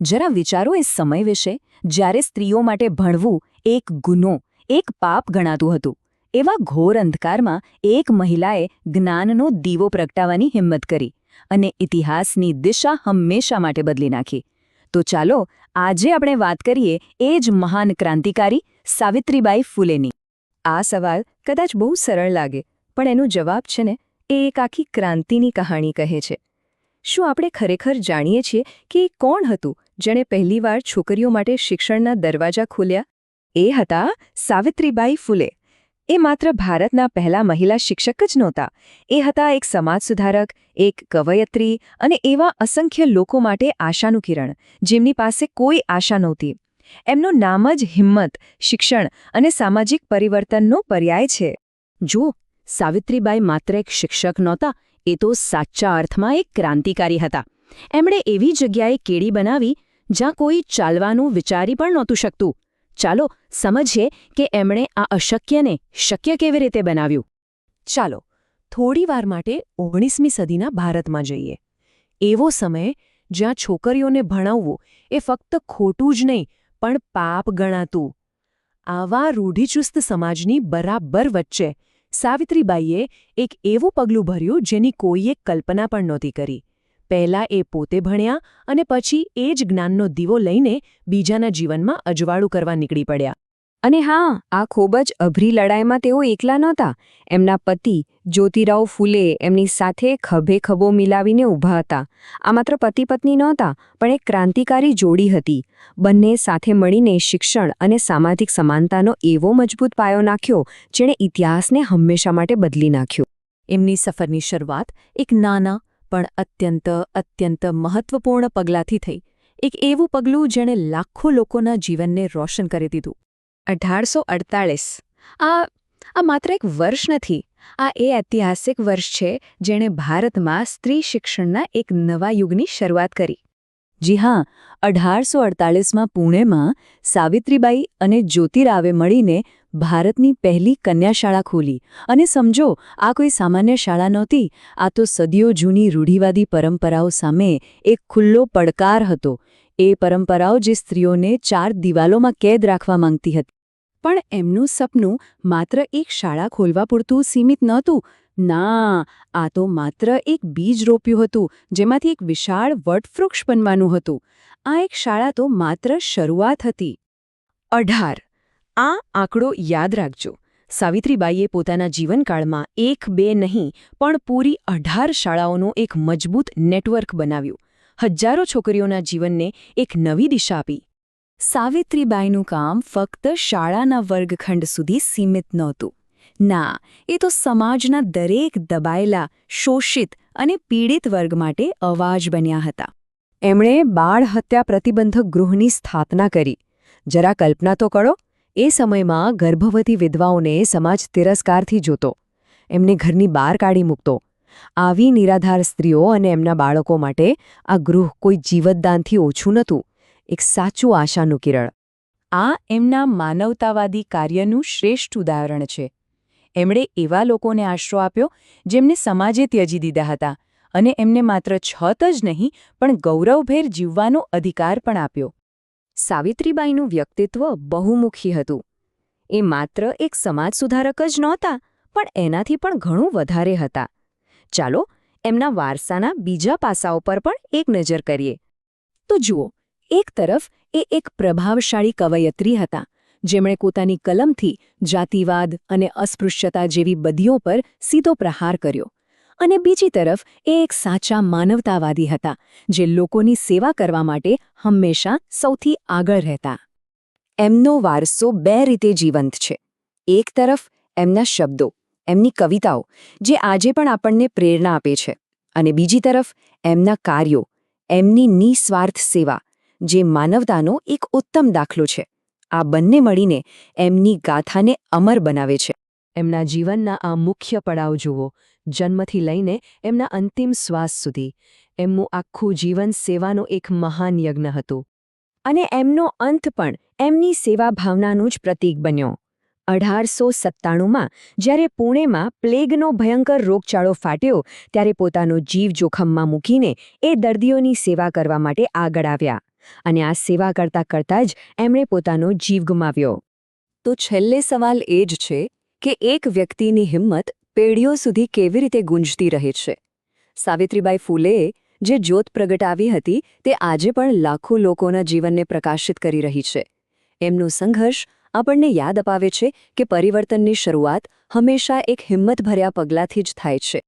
જરા વિચારો એ સમય વિશે, જ્યારે સ્ત્રીઓ માટે ભણવું એક ગુનો, એક પાપ ગણાતું હતું. એવા ઘોર અંધકારમાં એક મહિલાએ જ્ઞાનનો દીવો પ્રગટાવવાની હિંમત કરી અને ઇતિહાસની દિશા હંમેશા માટે બદલી નાખી. તો ચાલો આજે આપણે વાત કરીએ એ જ મહાન ક્રાંતિકારી સાવિત્રીબાઈ ફૂલેની. આ સવાલ કદાચ બહુ સરળ લાગે, પણ એનો જવાબ છે ને, એ એક આખી ક્રાંતિની કહાણી કહે છે. શું આપણે ખરેખર જાણીએ છીએ કે એ કોણ હતું જેણે પહેલીવાર છોકરીઓ માટે શિક્ષણના દરવાજા ખોલ્યા? એ હતા સાવિત્રીબાઈ ફૂલે. એ માત્ર ભારતના પહેલા મહિલા શિક્ષક જ નહોતા. એ હતા એક સમાજ સુધારક, એક કવયત્રી અને એવા અસંખ્ય લોકો માટે આશાનું કિરણ, જેમની પાસે કોઈ આશા નહોતી. એમનું નામ જ હિંમત, શિક્ષણ અને સામાજિક પરિવર્તનનો પર્યાય છે. જો સાવિત્રીબાઈ માત્ર એક શિક્ષક નહોતા, એ તો સાચા અર્થમાં એક ક્રાંતિકારી હતા. એમણે એવી જગ્યાએ કેડી બનાવી જ્યાં કોઈ ચાલવાનું વિચારી પણ નહોતું શકતું. ચાલો સમજીએ કે એમણે આ અશક્યને શક્ય કેવી રીતે બનાવ્યું. ચાલો થોડીવાર માટે 19મી સદીના ભારતમાં જઈએ. એવો સમય જ્યાં છોકરીઓને ભણાવવું એ ફક્ત ખોટું જ નહીં પણ પાપ ગણાતું. આવા રૂઢિચુસ્ત સમાજની બરાબર વચ્ચે સાવિત્રીબાઈએ એક એવું પગલું ભર્યું જેની કોઈએ કલ્પના પણ નહોતી કરી. પહેલાં એ પોતે ભણ્યા અને પછી એ જ જ્ઞાનનો દીવો લઈને બીજાના જીવનમાં અજવાળું કરવા નીકળી પડ્યા. અને હા, આ ખૂબ જ અભરી લડાઈમાં તેઓ એકલા નહોતા. એમના પતિ જ્યોતિરાવ ફૂલે એમની સાથે ખભે ખભો મિલાવીને ઊભા હતા. આ માત્ર પતિ પત્ની નહોતા, પણ એક ક્રાંતિકારી જોડી હતી. બંને સાથે મળીને શિક્ષણ અને સામાજિક સમાનતાનો એવો મજબૂત પાયો નાખ્યો જેણે ઇતિહાસને હંમેશા માટે બદલી નાખ્યો. એમની સફરની શરૂઆત એક નાના પણ અત્યંત મહત્વપૂર્ણ પગલાંથી થઈ. એક એવું પગલું જેણે લાખો લોકોના જીવનને રોશન કરી દીધું. 1848 આ માત્ર એક વર્ષ નથી. આ એ ઐતિહાસિક વર્ષ છે જેણે ભારતમાં સ્ત્રી શિક્ષણના એક નવા યુગની શરૂઆત કરી. જી હા, 1848માં પુણેમાં સાવિત્રીબાઈ અને જ્યોતિરાવે મળીને ભારતની પહેલી કન્યાશાળા ખોલી. અને સમજો, આ કોઈ સામાન્ય શાળા નહોતી. આ તો સદીઓ જૂની રૂઢિવાદી પરંપરાઓ સામે એક ખુલ્લો પડકાર હતો. એ પરંપરાઓ જે સ્ત્રીઓને 4 દિવાલોમાં કેદ રાખવા માંગતી હતી. પણ એમનું સપનું માત્ર એક શાળા ખોલવા પૂરતું સીમિત નહોતું. ના, આ તો માત્ર એક બીજ રોપ્યું હતું જેમાંથી એક વિશાળ વટવૃક્ષ બનવાનું હતું. આ એક શાળા તો માત્ર શરૂઆત હતી. 18 આ આંકડો યાદ રાખજો. સાવિત્રીબાઈએ પોતાના જીવનકાળમાં 1-2 નહીં પણ પૂરી 18 શાળાઓનું એક મજબૂત નેટવર્ક બનાવ્યું. હજારો છોકરીઓના જીવનને એક નવી દિશા આપી. સાવિત્રીબાઈનું કામ ફક્ત શાળાના વર્ગખંડ સુધી સીમિત નહોતું. ના, એ તો સમાજના દરેક દબાયેલા, શોષિત અને પીડિત વર્ગ માટે અવાજ બન્યા હતા. એમણે બાળ હત્યા પ્રતિબંધક ગૃહની સ્થાપના કરી. જરા કલ્પના તો કરો, એ સમયમાં ગર્ભવતી વિધવાઓને સમાજ તિરસ્કારથી જોતો, એમને ઘરની બહાર કાઢી મૂકતો. આવી નિરાધાર સ્ત્રીઓ અને એમના બાળકો માટે આ ગૃહ કોઈ જીવતદાનથી ઓછું નહોતું, એક સાચું આશાનું કિરણ. આ એમના માનવતાવાદી કાર્યનું શ્રેષ્ઠ ઉદાહરણ છે. એમણે એવા લોકોને આશરો આપ્યો જેમને સમાજે ત્યજી દીધા હતા, અને એમને માત્ર છત જ નહીં પણ ગૌરવભેર જીવવાનો અધિકાર પણ આપ્યો. સાવિત્રીબાઈનું વ્યક્તિત્વ બહુમુખી હતું. એ માત્ર એક સમાજ સુધારક જ નહોતા, પણ એનાથી પણ ઘણું વધારે હતા. ચાલો એમના વારસાના બીજા પાસાઓ પર પણ એક નજર કરીએ. તો જુઓ, એક તરફ એ એક પ્રભાવશાળી કવયત્રી હતા, જેમણે પોતાની કલમથી જાતિવાદ અને અસ્પૃશ્યતા જેવી બદીઓ પર સીધો પ્રહાર કર્યો. અને બીજી તરફ એ એક સાચા માનવતાવાદી હતા, જે લોકોની સેવા કરવા માટે હંમેશા સૌથી આગળ રહેતા. એમનો વારસો 2 રીતે જીવંત છે. એક તરફ એમના શબ્દો, એમની કવિતાઓ, જે આજે પણ આપણને પ્રેરણા આપે છે, અને બીજી તરફ એમના કાર્યો, એમની નિસ્વાર્થ સેવા, જે માનવતાનો એક ઉત્તમ દાખલો છે. આ બંને મળીને એમની ગાથાને અમર બનાવે છે. એમના જીવનના આ મુખ્ય પડાવ જુઓ, જન્મથી લઈને એમના અંતિમ શ્વાસ સુધી. એમનું આખું જીવન સેવાનો એક મહાન યજ્ઞ હતો. અને એમનો અંત પણ એમની સેવા ભાવનાનું જ પ્રતીક બન્યો. 1897માં જ્યારે પુણેમાં પ્લેગનો ભયંકર રોગચાળો ફાટ્યો, ત્યારે પોતાનો જીવ જોખમમાં મૂકીને એ દર્દીઓની સેવા કરવા માટે આગળ આવ્યા. અને આ સેવા કરતાં જ એમણે પોતાનો જીવ ગુમાવ્યો. તો છેલ્લે સવાલ એ જ છે કે એક વ્યક્તિની હિંમત પેઢીઓ સુધી કેવી રીતે ગુંજતી રહે છે. સાવિત્રીબાઈ ફૂલેએ જે જ્યોત પ્રગટાવી હતી તે આજે પણ લાખો લોકોના જીવનને પ્રકાશિત કરી રહી છે. એમનું સંઘર્ષ આપણને યાદ અપાવે છે કે પરિવર્તનની શરૂઆત હંમેશા એક હિંમતભર્યા પગલાંથી જ થાય છે.